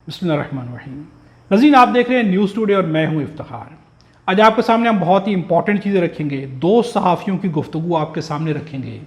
बिस्मिल्लाहिर्रहमानिर्रहीम। नज़ीर, आप देख रहे हैं न्यूज़ टुडे और मैं हूं इफ्तिखार। आज आपके सामने हम बहुत ही इंपॉर्टेंट चीज़ें रखेंगे। दो सहाफ़ियों की गुफ्तगू आपके सामने रखेंगे।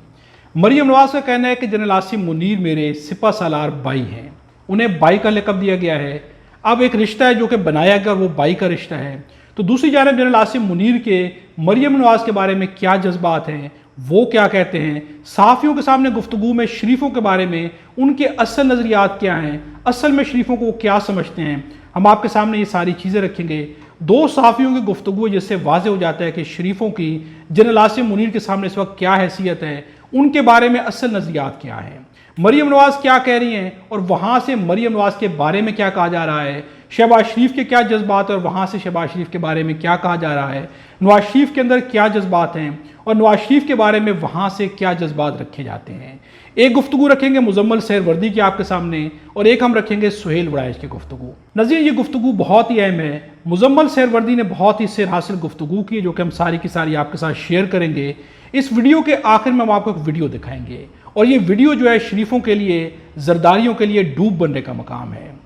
मरियम नवाज़ का कहना है कि जनरल आसिम मुनीर मेरे सिपह सालार भाई हैं, उन्हें भाई का लक़ब दिया गया है। अब एक रिश्ता है जो कि बनाया गया और वो भाई का रिश्ता है। तो दूसरी जानब जनरल आसिम मुनीर के मरियम नवाज़ के बारे में क्या जज्बात हैं, वो क्या कहते हैं, सहाफ़ियों के सामने गुफ्तगू में शरीफों के बारे में उनके असल नज़रियात क्या हैं, असल में शरीफों को वो क्या समझते हैं, हम आपके सामने ये सारी चीज़ें रखेंगे। दो सहाफ़ियों की गुफ्तगू जिससे वाज़े हो जाता है कि शरीफों की जनरल आसिम मुनीर के सामने इस वक्त क्या हैसियत है, उनके बारे में असल नज़रियात क्या हैं, मरियम नवाज़ क्या कह रही हैं और वहाँ से मरियम नवाज़ के बारे में क्या कहा जा रहा है, शहबाज शरीफ के क्या जज्बात है और वहाँ से शहबाज शरीफ के बारे में क्या कहा जा रहा है, नवाज शरीफ के अंदर क्या जज्बात हैं और नवाज शरीफ के बारे में वहाँ से क्या जज्बात रखे जाते हैं। एक गुफ्तगू रखेंगे मुजम्मल सहरवर्दी की आपके सामने और एक हम रखेंगे सुहेल वड़ाइच की गुफ्तगू। नज़ीर, ये गुफ्तगू बहुत ही अहम है। मुजम्मल सहरवर्दी ने बहुत ही सिर हासिल गुफ्तगू की जो कि हम सारी की सारी आपके साथ शेयर करेंगे। इस वीडियो के आखिर में हम आपको एक वीडियो दिखाएंगे और ये वीडियो जो है शरीफों के लिए, जरदारियों के लिए डूब बनने का मकाम है।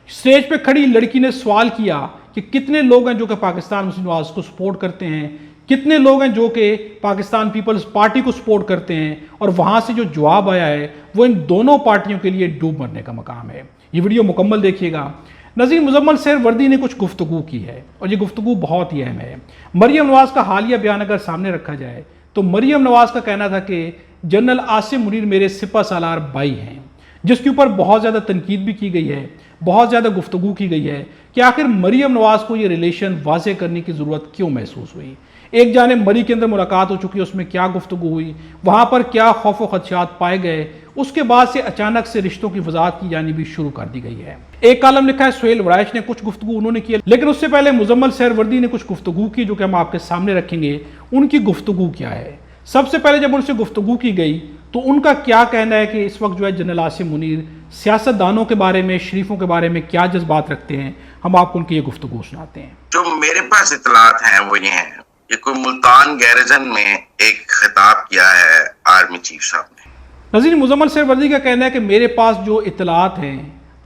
स्टेज पे खड़ी लड़की ने सवाल किया कि कितने लोग हैं जो कि पाकिस्तान मुस्लिम नवाज को सपोर्ट करते हैं, कितने लोग हैं जो कि पाकिस्तान पीपल्स पार्टी को सपोर्ट करते हैं, और वहाँ से जो जवाब आया है वो इन दोनों पार्टियों के लिए डूब मरने का मकाम है। ये वीडियो मुकम्मल देखिएगा। नज़ीर, मुजम्मल सहरवर्दी ने कुछ गुफ्तगू की है और ये गुफ्तगू बहुत ही अहम है। मरियम नवाज़ का हालिया बयान अगर सामने रखा जाए तो मरियम नवाज़ का कहना था कि जनरल आसिम मुनीर मेरे सिपह सालार भाई हैं, जिसके ऊपर बहुत ज़्यादा तनकीद भी की गई है, बहुत ज़्यादा गुफ्तगू की गई है कि आखिर मरियम नवाज़ को ये रिलेशन वाज़े करने की ज़रूरत क्यों महसूस हुई। एक जाने मरी के अंदर मुलाकात हो चुकी है, उसमें क्या गुफ्तगू हुई, वहाँ पर क्या खौफ व खदशात पाए गए, उसके बाद से अचानक से रिश्तों की वजाहत की जानी भी शुरू कर दी गई है। एक कॉलम लिखा है सुहेल वड़ाइच ने, कुछ गुफ्तगू उन्होंने किया, लेकिन उससे पहले मुजम्मल सहरवर्दी ने कुछ गुफ्तगू की जो कि हम आपके सामने रखेंगे। उनकी गुफ्तगू क्या है? सबसे पहले जब उनसे गुफ्तगू की गई तो उनका क्या कहना है कि इस वक्त जो है जनरल आसिम मुनीर सियासतदानों के बारे में, शरीफों के बारे में क्या जज्बात रखते हैं, हम आपको उनकी ये गुफ्तगू सुनाते हैं। जो मेरे पास इतलात हैं वो ये हैं, ये कोई मुल्तान गैरिजन में एक खिताब किया है आर्मी चीफ साहब ने। नज़ीर, मुजम्मल सहरवर्दी का कहना है कि मेरे पास जो इतलात हैं,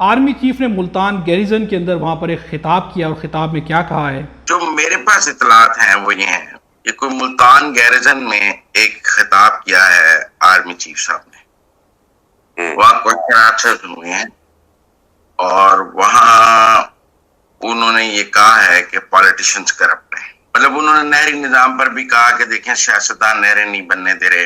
आर्मी चीफ ने मुल्तान गैरिजन के अंदर वहाँ पर एक खिताब किया और खिताब में क्या कहा है। जो मेरे पास इतलात हैं वो ये हैं, ये कोई मुल्तान गैरिजन में एक खिताब किया है आर्मी चीफ साहब ने, वो आपको अच्छे से सुने हैं, और वहाँ उन्होंने ये कहा है कि पॉलिटिशियंस करप्ट हैं। मतलब उन्होंने नहरी निजाम पर भी कहा कि देखें सियासतदान नहरें नहीं बनने दे रहे,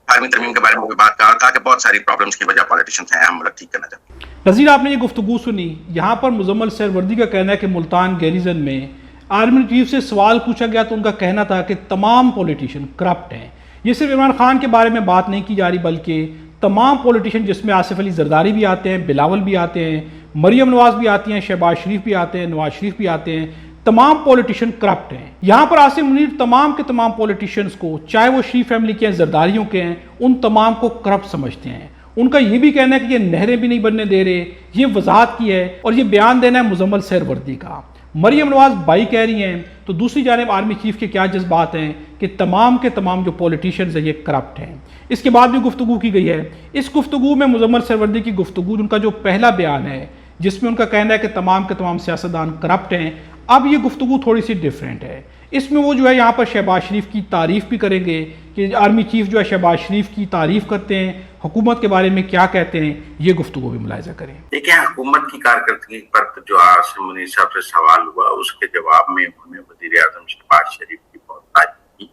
आर्मी तरमीम के बारे में भी बात कहा कि बहुत सारी प्रॉब्लम्स की वजह पॉलिटिशियंस हैं, हम मतलब ठीक करना चाहते हैं। नज़ीर, आपने ये गुफ्तगू सुनी। यहाँ पर मुजम्मल सहरवर्दी का कहना है कि मुल्तान गैरिजन में आर्मी चीफ से सवाल पूछा गया तो उनका कहना था कि तमाम पॉलिटिशियन करप्ट हैं। ये सिर्फ इमरान खान के बारे में बात नहीं की जा रही, बल्कि तमाम पॉलिटिशियन, जिसमें आसिफ अली जरदारी भी आते हैं, बिलावल भी आते हैं, मरियम नवाज़ भी आती हैं, शहबाज शरीफ भी आते हैं, नवाज शरीफ भी आते हैं, तमाम पॉलिटिशियन करप्ट हैं। यहाँ पर आसिम मुनीर तमाम के तमाम पॉलिटिशियंस को, चाहे वो शरीफ फैमिली के हैं, जरदारियों के हैं, उन तमाम को करप्ट समझते हैं। उनका ये भी कहना है कि ये नहरें भी नहीं बनने दे रहे, ये वजाहत की है और ये बयान देना है मुजम्मल सहरवर्दी का। मरियम नवाज़ भाई कह रही हैं तो दूसरी जानिब आर्मी चीफ के क्या जज्बात हैं कि तमाम के तमाम जो पॉलिटिशियंस हैं ये करप्ट हैं। इसके बाद भी गुफ्तगू की गई है। इस गुफ्तगू में मुजम्मल सहरवर्दी की गुफ्तगू, उनका जो पहला बयान है जिसमें उनका कहना है कि तमाम के तमाम सियासतदान करप्ट हैं, अब ये गुफ्तगू थोड़ी सी डिफरेंट है। इसमें वो जो है यहाँ पर शहबाज शरीफ की तारीफ़ भी करेंगे कि आर्मी चीफ जो है शहबाज शरीफ की तारीफ़ करते हैं, हुकूमत के बारे में क्या कहते हैं, ये गुफ्तगू भी मुलाहिजा करें। देखिए, हुकूमत की कारकर्दगी पर जो आसिम मुनीर साहब से सवाल हुआ उसके जवाब में उन्होंने वज़ीर आज़म शहबाज शरीफ की बहुत तारीफ की।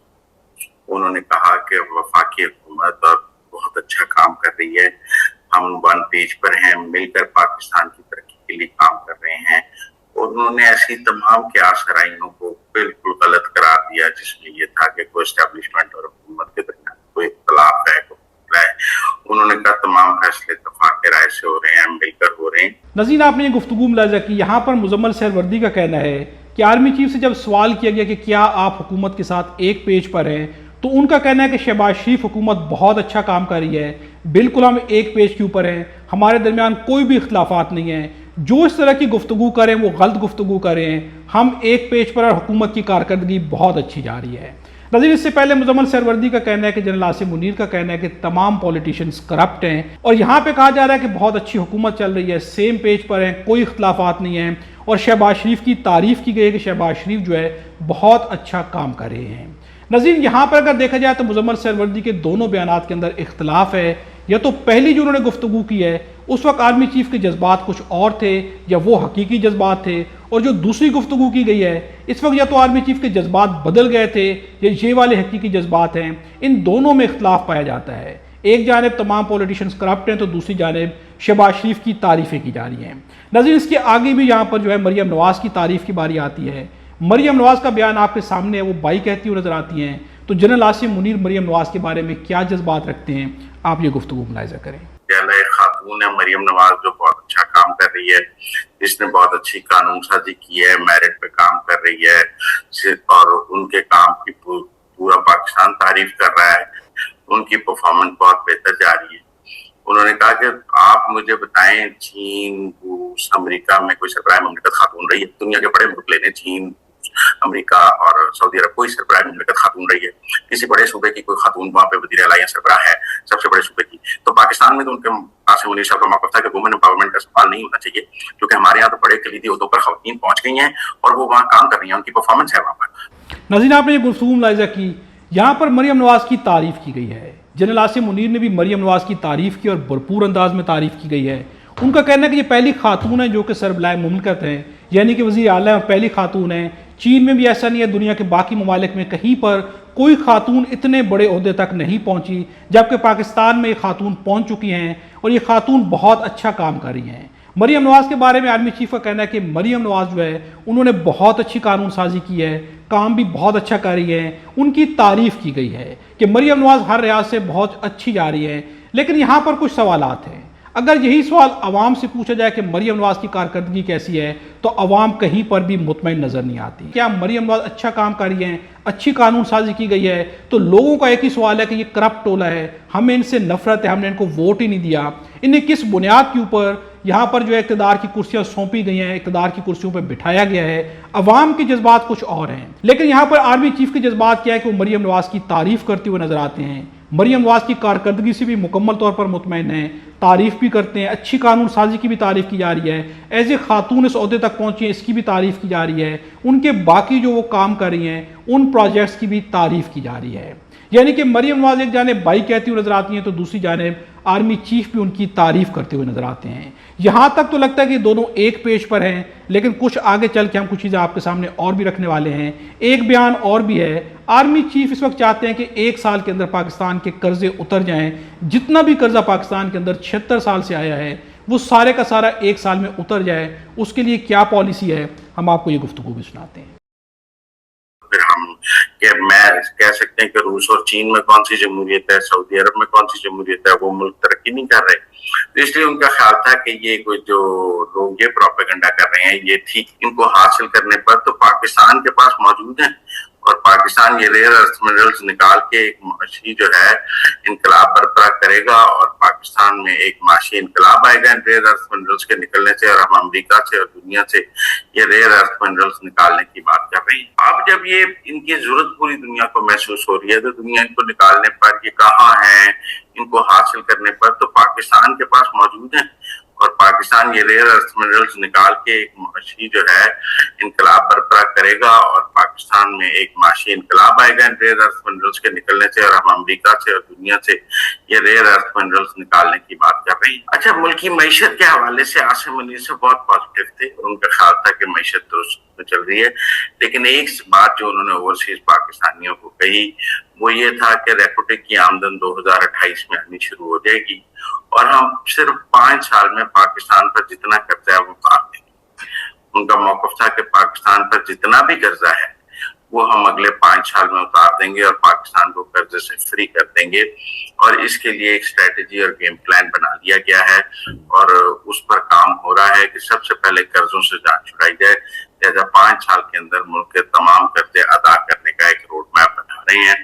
उन्होंने कहा कि वफाकी हुकूमत बहुत अच्छा काम कर रही है, हम वन पेज पर हैं, मिलकर पाकिस्तान की तरक्की के लिए काम कर रहे हैं। और उन्होंने ऐसी तमाम क़यास-आराइयों को बिल्कुल गलत करार दिया जिसमें ये था कि कोई एस्टेब्लिशमेंट और हुकूमत के दरमियान कोई इख्तलाफ है, उन्होंने कहा तमाम फैसले इत्तेफाक के राय से हो रहे हैं, मिलकर हो रहे हैं। नज़ीर, आपने ये गुफ्तगू मुलाहिजा की। यहाँ पर मुजम्मल सहरवर्दी का कहना है कि आर्मी चीफ से जब सवाल किया गया कि क्या आप हुकूमत के साथ एक पेज पर हैं, तो उनका कहना है कि शहबाज शरीफ हुकूमत बहुत अच्छा काम कर रही है, बिल्कुल हम एक पेज के ऊपर हैं, हमारे दरमियान कोई भी इख्तलाफात नहीं है, जो इस तरह की गुफ्तगू करें वो गलत गुफ्तगू करें, हम एक पेज पर और हुकूमत की कारकर्दगी बहुत अच्छी जा रही है। नाज़रीन, इससे पहले मुज़म्मल सहरवर्दी का कहना है कि जनरल आसिम मुनीर का कहना है कि तमाम पॉलिटिशियंस करप्ट हैं, और यहाँ पे कहा जा रहा है कि बहुत अच्छी हुकूमत चल रही है, सेम पेज पर हैं, कोई इख्तलाफात नहीं हैं, और शहबाज शरीफ की तारीफ़ की गई है कि शहबाज शरीफ जो है बहुत अच्छा काम कर रहे हैं। नाज़रीन, यहाँ पर अगर देखा जाए तो मुज़म्मल सहरवर्दी के दोनों बयानात के अंदर इख्तलाफ है। या तो पहली जो उन्होंने गुफ्तगू की है उस वक्त आर्मी चीफ के जज्बात कुछ और थे, या वो हकीकी जज्बात थे, और जो दूसरी गुफ्तगू की गई है इस वक्त या तो आर्मी चीफ के जज्बात बदल गए थे या ये वाले हकीकी जज्बात हैं। इन दोनों में इख्तलाफ पाया जाता है। एक जानिब तमाम पॉलिटिशियंस करप्ट हैं तो दूसरी जानिब शहबाज शरीफ की तारीफ़ें की जा रही हैं। नाज़रीन, इसके आगे भी यहाँ पर जो है मरियम नवाज़ की तारीफ़ की बारी आती है। मरियम नवाज़ का बयान आपके सामने है, वो बाई कहती हुई नज़र आती हैं। तो जनरल आसिम मुनीर मरियम नवाज़ के बारे में क्या जज्बात रखते हैं, आप ये गुफ्तगू मुलाहिजा करें। खातून है मरियम नवाज, जो बहुत अच्छा काम कर रही है, जिसने बहुत अच्छी कानून साजी की है, मेरिट पे काम कर रही है, और उनके काम की पूरा पाकिस्तान तारीफ कर रहा है। उनकी परफॉर्मेंस बहुत बेहतर जा रही है। उन्होंने कहा कि आप मुझे बताएं, चीन, रूस, अमेरिका में कोई सरबराह मुमलिकत खातून रही है? दुनिया के बड़े मुल्क लेने, चीन, अमेरिका और सऊदी अरब, कोई सरबराह मुमलिकत खातून रही है? किसी बड़े सूबे की कोई खातून वहां पे वज़ीर आला या सरबराह है सबसे बड़े सूबे की? तो पाकिस्तान में तो उनके आसिम मुनीर साहब का मौक़िफ़ था कि वुमेन एम्पावरमेंट का सवाल नहीं होना चाहिए, क्योंकि हमारे यहाँ तो बड़े कलीदी ओहदों पर खवातीन पहुंच गई हैं और वो वहाँ काम कर रही हैं, उनकी परफॉर्मेंस है वहाँ पर। नाज़रीन, आपने ये गुफ्तगू मुलाहिजा की, यहाँ पर मरियम नवाज़ की तारीफ़ की गई है। जनरल आसिम मुनीर ने भी मरियम नवाज़ की तारीफ़ की और भरपूर अंदाज में तारीफ़ की गई है। उनका कहना है कि ये पहली खातून है जो कि सरबराह मुमलिकत हैं, यानी कि वज़ीर आला पहली खातून है। चीन में भी ऐसा नहीं है, दुनिया के बाकी ममालिक में कहीं पर कोई खातून इतने बड़े ओहदे तक नहीं पहुंची, जबकि पाकिस्तान में ये खातून पहुंच चुकी हैं और ये खातून बहुत अच्छा काम कर रही हैं। मरियम नवाज़ के बारे में आर्मी चीफ का कहना है कि मरियम नवाज़ जो है उन्होंने बहुत अच्छी कानून साजी की है, काम भी बहुत अच्छा कर रही है। उनकी तारीफ़ की गई है कि मरियम नवाज़ हर लिहाज से बहुत अच्छी जा रही है। लेकिन यहाँ पर कुछ सवालात हैं। अगर यही सवाल अवाम से पूछा जाए कि मरियम नवाज़ की कारकर्दगी कैसी है, तो अवाम कहीं पर भी मुतमईन नज़र नहीं आती। क्या मरियम नवाज़ अच्छा काम कर रही हैं, अच्छी कानून साजी की गई है? तो लोगों का एक ही सवाल है कि ये करप्ट टोला है, हमें इनसे नफरत है, हमने इनको वोट ही नहीं दिया। इन्हें किस बुनियाद के ऊपर यहाँ पर जो है इक़्तिदार की कुर्सियाँ सौंपी गई हैं, इक़्तिदार की कुर्सियों पर बिठाया गया है? अवाम के जज्बात कुछ और हैं, लेकिन यहाँ पर आर्मी चीफ के जज्बात क्या है कि वो मरियम नवाज़ की तारीफ़ करते हुए नजर आते हैं। मरियम नवाज़ की कारकर्दगी से भी मुकम्मल तौर पर मुतमईन हैं, तारीफ़ भी करते हैं, अच्छी कानून साजी की भी तारीफ़ की जा रही है, एज ए खातून इस ओहदे तक पहुँची है इसकी भी तारीफ़ की जा रही है, उनके बाकी जो वो काम कर रही हैं उन प्रोजेक्ट्स की भी तारीफ़ की जा रही है। यानी कि मरियम नवाज़ एक जानिब बाई कहती हुई नजर आती हैं तो दूसरी जानिब आर्मी चीफ भी उनकी तारीफ़ करते हुए नजर आते हैं। यहाँ तक तो लगता है कि दोनों एक पेज पर हैं, लेकिन कुछ आगे चल के हम कुछ चीज़ें आपके सामने और भी रखने वाले हैं। एक बयान और भी है, आर्मी चीफ इस वक्त चाहते हैं कि 1 साल के अंदर पाकिस्तान के कर्जे उतर जाएं। जितना भी कर्जा पाकिस्तान के अंदर 76 साल से आया है वो सारे का सारा 1 साल में उतर जाए। उसके लिए क्या पॉलिसी है, हम आपको ये गुफ्तगू भी सुनाते हैं। फिर हम मैं कह सकते हैं कि रूस और चीन में कौन सी जमहूरियत है, सऊदी अरब में कौन सी जमहूरियत है, वो मुल्क तरक्की नहीं कर रहे। तो इसलिए उनका ख्याल था कि ये कोई जो लोग ये प्रोपेगेंडा कर रहे हैं ये ठीक, इनको हासिल करने पर तो पाकिस्तान के पास मौजूद है, और पाकिस्तान ये रेयर अर्थ मिनरल्स निकाल के एक माशी जो है इनकलाब बरपा करेगा, और पाकिस्तान में एक माशी इनकलाब आएगा इन रेयर अर्थ मिनरल्स के निकलने से, और हम अमेरिका से और दुनिया से ये रेयर अर्थ मिनरल्स निकालने की बात कर रही है। अब जब ये इनकी जरूरत पूरी दुनिया को महसूस हो रही है, तो दुनिया इनको निकालने पर, ये कहाँ है, इनको हासिल करने पर तो पाकिस्तान के पास मौजूद है, और पाकिस्तान ये रेयर अर्थ मिनरल्स निकाल के एक माशी जो है इनकलाब बरपा करेगा, और पाकिस्तान में एक माशी इनकलाब आएगा इन रेयर अर्थ मिनरल्स के निकलने से, और हम अमेरिका से और दुनिया से ये रेयर अर्थ मिनरल्स निकालने की बात कर रही है। अच्छा, मुल्की मईशत के हवाले से आसिम मुनीर से बहुत पॉजिटिव थे, उनका ख्याल था कि मईशत दुरुस्त चल रही है। लेकिन एक बात जो उन्होंने ओवरसीज पाकिस्तानियों को कही वो ये था कि रेकोटेक की आमदन 2028 में आनी शुरू हो जाएगी, और हम सिर्फ 5 साल में पाकिस्तान पर जितना कर्जा है वो उतार देंगे। उनका मौक़िफ़ था कि पाकिस्तान पर जितना भी कर्जा है वो हम अगले 5 साल में उतार देंगे और पाकिस्तान को कर्जे से फ्री कर देंगे, और इसके लिए एक स्ट्रेटेजी और गेम प्लान बना लिया गया है, और उस पर काम हो रहा है कि सबसे पहले कर्जों से जान छुड़ाई जाए। लिहाजा 5 साल के अंदर मुल्क के तमाम कर्जे अदा करने का एक रोड मैप बना रहे हैं,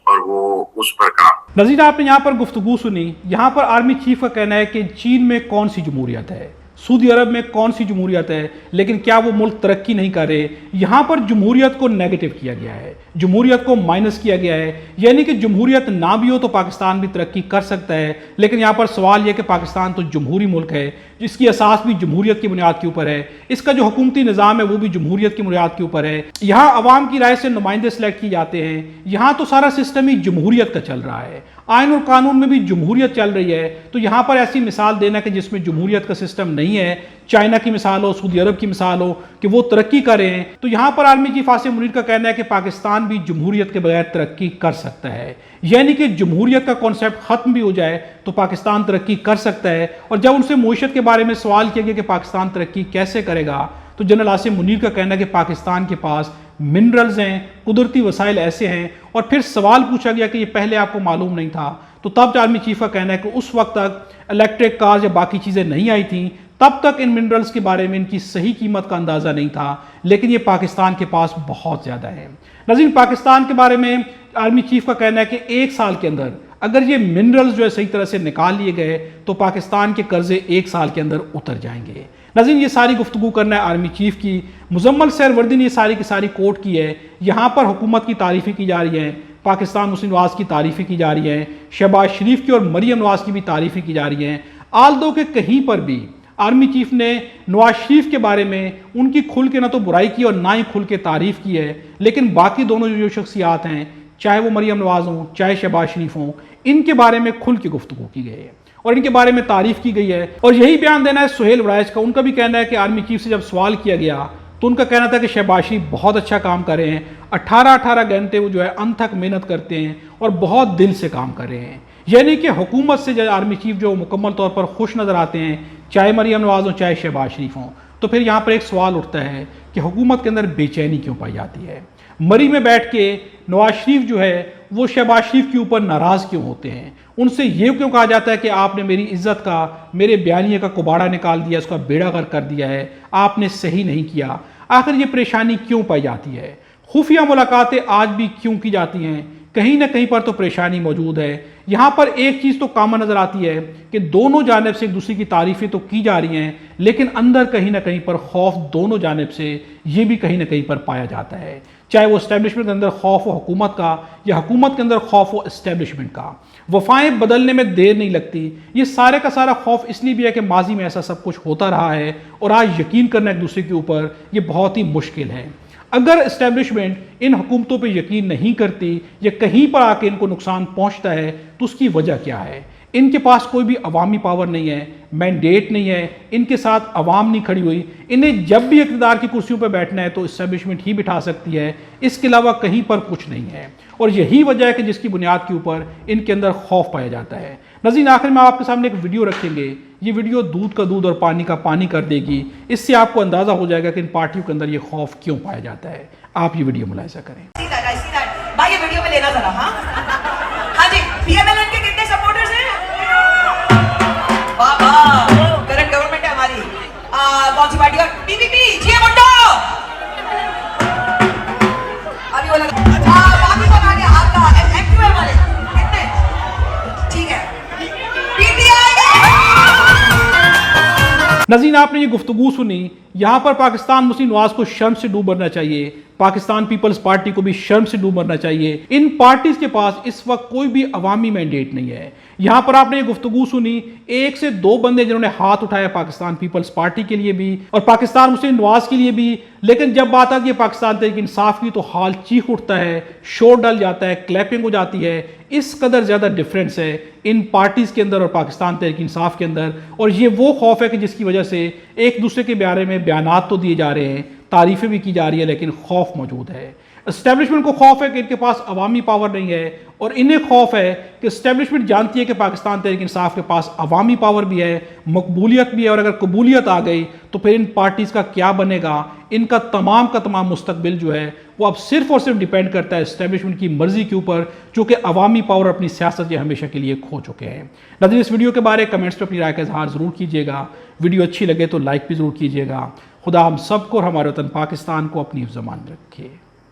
और वो उस पर काम। नज़ीर, आपने यहाँ पर गुफ्तगू सुनी, यहाँ पर आर्मी चीफ का कहना है कि चीन में कौन सी जमहूरियत है, सऊदी अरब में कौन सी जमहूरियत है, लेकिन क्या वो मुल्क तरक्की नहीं कर रहे। यहाँ पर जमहूरियत को नेगेटिव किया गया है, जमहूरियत को माइनस किया गया है, यानी कि जमहूरियत ना भी हो तो पाकिस्तान भी तरक्की कर सकता है। लेकिन यहाँ पर सवाल यह कि पाकिस्तान तो जमहूरी मुल्क है, जिसकी असास भी जमहूरियत की बुनियाद के ऊपर है, इसका जो हुकूमती निज़ाम है वो भी जमहूरियत की बुनियाद के ऊपर है। यहाँ अवाम की राय से नुमाइंदे सेलेक्ट किए जाते हैं, यहाँ तो सारा सिस्टम ही जमहूरियत का चल रहा है, आइन और कानून में भी जमहूरियत चल रही है। तो यहाँ पर ऐसी मिसाल देना कि जिसमें जमहूरियत का सिस्टम नहीं है, चाइना की मिसाल हो, सऊदी अरब की मिसाल हो कि वो तरक्की कर रहे हैं, तो यहाँ पर आर्मी चीफ आसिम मुनीर का कहना है कि पाकिस्तान भी जमहूरियत के बगैर तरक्की कर सकता है, यानी कि जमहूरियत का कॉन्सेप्ट खत्म भी हो जाए तो पाकिस्तान तरक्की कर सकता है। और जब उनसे मईशत के बारे में सवाल किया गया कि पाकिस्तान तरक्की कैसे करेगा, तो जनरल आसिम मुनीर का कहना है कि पाकिस्तान के पास मिनरल्स हैं, कुदरती वसाइल ऐसे हैं। और फिर सवाल पूछा गया कि ये पहले आपको मालूम नहीं था, तो तब आर्मी चीफ का कहना है कि उस वक्त तक इलेक्ट्रिक कार्स या बाकी चीज़ें नहीं आई थी, तब तक इन मिनरल्स के बारे में इनकी सही कीमत का अंदाज़ा नहीं था, लेकिन ये पाकिस्तान के पास बहुत ज़्यादा है। नाज़रीन, पाकिस्तान के बारे में आर्मी चीफ का कहना है कि 1 साल के अंदर अगर ये मिनरल्स जो है सही तरह से निकाल लिए गए तो पाकिस्तान के कर्जे 1 साल के अंदर उतर जाएंगे। नाज़रीन, ये सारी गुफ्तगू करना है आर्मी चीफ की। मुजम्मल सहरवर्दी ने ये सारी की सारी कोट की है। यहाँ पर हुकूमत की तारीफ़ें की जा रही हैं, पाकिस्तान मुस्लिम नवाज की तारीफ़ें की जा रही हैं, शहबाज शरीफ की और मरियम नवाज की भी तारीफ़ें की जा रही हैं। आल्दो के कहीं पर भी आर्मी चीफ ने नवाज शरीफ के बारे में उनकी खुल के ना तो बुराई की और ना ही खुल के तारीफ़ की है, लेकिन बाकी दोनों जो शख्सियात हैं, चाहे वो मरियम नवाज हों चाहे शहबाज शरीफ हों, इनके बारे में खुल के गुफ्तगू की गई है और इनके बारे में तारीफ़ की गई है। और यही बयान देना है सुहेल वड़ाइच का। उनका भी कहना है कि आर्मी चीफ से जब सवाल किया गया तो उनका कहना था कि शहबाज शरीफ बहुत अच्छा काम कर रहे हैं, 18 घंटे वो जो है अनथक मेहनत करते हैं और बहुत दिल से काम कर रहे हैं। यानी कि हुकूमत से जो आर्मी चीफ जो मुकम्मल तौर पर खुश नज़र आते हैं, चाहे मरियम नवाज हो चाहे शहबाज शरीफ हों। तो फिर यहाँ पर एक सवाल उठता है कि हुकूमत के अंदर बेचैनी क्यों पाई जाती है। मरी में बैठ के नवाज शरीफ जो है वो शहबाज शरीफ के ऊपर नाराज़ क्यों होते हैं, उनसे ये क्यों कहा जाता है कि आपने मेरी इज्जत का, मेरे बयानिए का कुबाड़ा निकाल दिया, उसका बेड़ा गर्क कर दिया है, आपने सही नहीं किया। आखिर ये परेशानी क्यों पाई जाती है? खुफिया मुलाकातें आज भी क्यों की जाती हैं? कहीं ना कहीं पर तो परेशानी मौजूद है। यहाँ पर एक चीज़ तो कॉमन नज़र आती है कि दोनों जानिब से एक दूसरे की तारीफ़ें तो की जा रही हैं, लेकिन अंदर कहीं ना कहीं पर खौफ दोनों जानिब से ये भी कहीं ना कहीं पर पाया जाता है। चाहे वो इस्टेब्लिशमेंट के अंदर खौफ हो हुकूमत का या हुकूमत के अंदर खौफ हो इस्टेब्लिशमेंट का। वफ़ाएं बदलने में देर नहीं लगती। ये सारे का सारा खौफ इसलिए भी है कि माजी में ऐसा सब कुछ होता रहा है और आज यकीन करना एक दूसरे के ऊपर ये बहुत ही मुश्किल है। अगर इस्टेब्लिशमेंट इन हुकूमतों पे यकीन नहीं करती या कहीं पर आके इनको नुकसान पहुंचता है तो उसकी वजह क्या है? इनके पास कोई भी अवामी पावर नहीं है, मैंडेट नहीं है, इनके साथ अवाम नहीं खड़ी हुई। इन्हें जब भी इक़्तिदार की कुर्सियों पर बैठना है तो इस्टेब्लिशमेंट ही बिठा सकती है, इसके अलावा कहीं पर कुछ नहीं है। और यही वजह है कि जिसकी बुनियाद के ऊपर इनके अंदर खौफ पाया जाता है। नाज़रीन, आखिर में आपके सामने एक वीडियो रखेंगे। ये वीडियो दूध का दूध और पानी का पानी कर देगी। इससे आपको अंदाज़ा हो जाएगा कि इन पार्टियों के अंदर ये खौफ क्यों पाया जाता है। आप ये वीडियो मुलाहिजा करें। भाई ये वीडियो में लेना जरा। हाँ जी, पीएमएलएन के कितने सपोर्टर्स हैं? वाह वाह, करंट गवर्नमेंट है हमारी। कौन सी पार्टी? और पीपीपी, जीए मुंडो। अभी वो लगा पाकिस्तान आ गया हाथ का एक्टिव वाले कितने? ठीक है, पीटीआई। नाज़रीन, आपने ये गुफ्तगू सुनी। यहाँ पर पाकिस्तान मुस्लिम नवाज को शर्म से डूब मरना चाहिए, पाकिस्तान पीपल्स पार्टी को भी शर्म से डूब मरना चाहिए। इन पार्टीज के पास इस वक्त कोई भी अवामी मैंडेट नहीं है। यहाँ पर आपने ये गुफ्तगू सुनी, 1 से 2 बंदे जिन्होंने हाथ उठाया पाकिस्तान पीपल्स पार्टी के लिए भी और पाकिस्तान मुस्लिम नवाज के लिए भी, लेकिन जब बात आती है पाकिस्तान तहरीक इंसाफ की तो हाल चीख उठता है, शोर डल जाता है, क्लैपिंग हो जाती है। इस कदर ज़्यादा डिफरेंस है इन पार्टीज़ के अंदर और पाकिस्तान तहरीक इंसाफ के अंदर। और ये वो खौफ है कि जिसकी वजह से एक दूसरे के बारे में बयानात तो दिए जा रहे हैं, तारीफ़ें भी की जा रही है, लेकिन खौफ मौजूद है। इस्टेब्लिशमेंट को खौफ है कि इनके पास अवामी पावर नहीं है और इन्हें खौफ है कि इस्टेब्लिशमेंट जानती है कि पाकिस्तान तहरीक इंसाफ के पास अवामी पावर भी है, मकबूलियत भी है, और अगर कबूलियत आ गई तो फिर इन पार्टीज़ का क्या बनेगा। इनका तमाम का तमाम मुस्तकबिल जो है वो अब सिर्फ और सिर्फ डिपेंड करता है इस्टेब्लिशमेंट की मर्जी के ऊपर, जो कि अवामी पावर अपनी सियासत या हमेशा के लिए खो चुके हैं। नाज़रीन, इस वीडियो के बारे में कमेंट्स पर अपनी राय का इजहार ज़रूर कीजिएगा। वीडियो अच्छी लगे तो लाइक भी ज़रूर कीजिएगा। खुदा हम सबको और हमारे वतन पाकिस्तान को अपनी ज़मान में रखे।